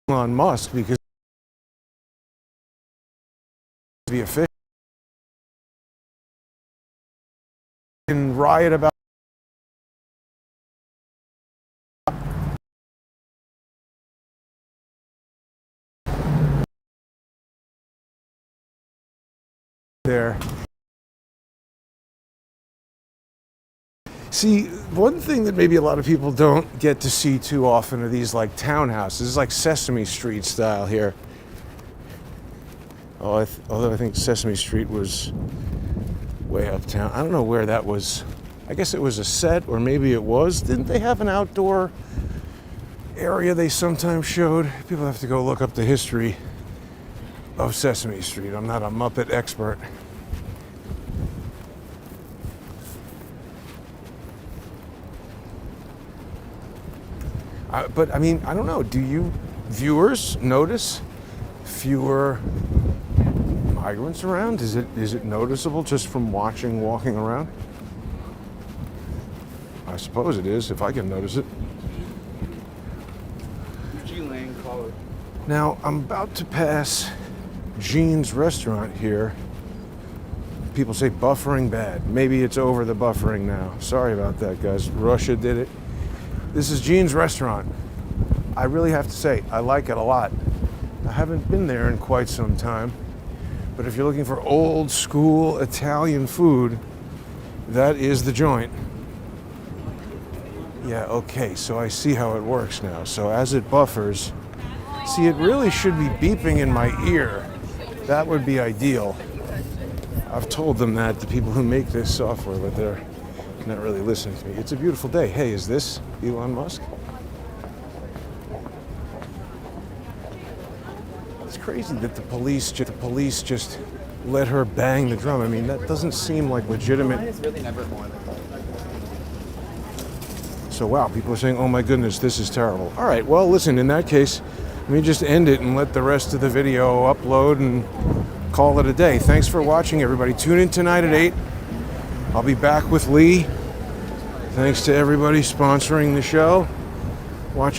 S1: Elon Musk because to be efficient and riot about there. See, one thing that maybe a lot of people don't get to see too often are these like townhouses. It's like Sesame Street style here. Oh, although I think Sesame Street was way uptown. I don't know where that was. I guess it was a set, or maybe it was. Didn't they have an outdoor area they sometimes showed? People have to go look up the history of Sesame Street. I'm not a Muppet expert. But I mean, I don't know. Do you viewers notice fewer migrants around? Is it noticeable just from walking around? I suppose it is, if I can notice it. Now, I'm about to pass Gene's restaurant here. People say buffering bad. Maybe it's over the buffering now. Sorry about that, guys. Russia did it. This is Gene's restaurant. I really have to say, I like it a lot. I haven't been there in quite some time, but if you're looking for old school Italian food, that is the joint. Yeah, okay, so I see how it works now. So as it buffers, see, it really should be beeping in my ear. That would be ideal. I've told them that, the people who make this software, but they're not really listening to me. It's a beautiful day. Hey, is this Elon Musk? It's crazy that the police just let her bang the drum. I mean, that doesn't seem like legitimate.
S7: Mine is really never more than
S1: So wow, people are saying, oh my goodness, this is terrible. All right, well listen, in that case, let me just end it and let the rest of the video upload and call it a day. Thanks for watching, everybody. Tune in tonight at 8. I'll be back with Lee. Thanks to everybody sponsoring the show. Watch out.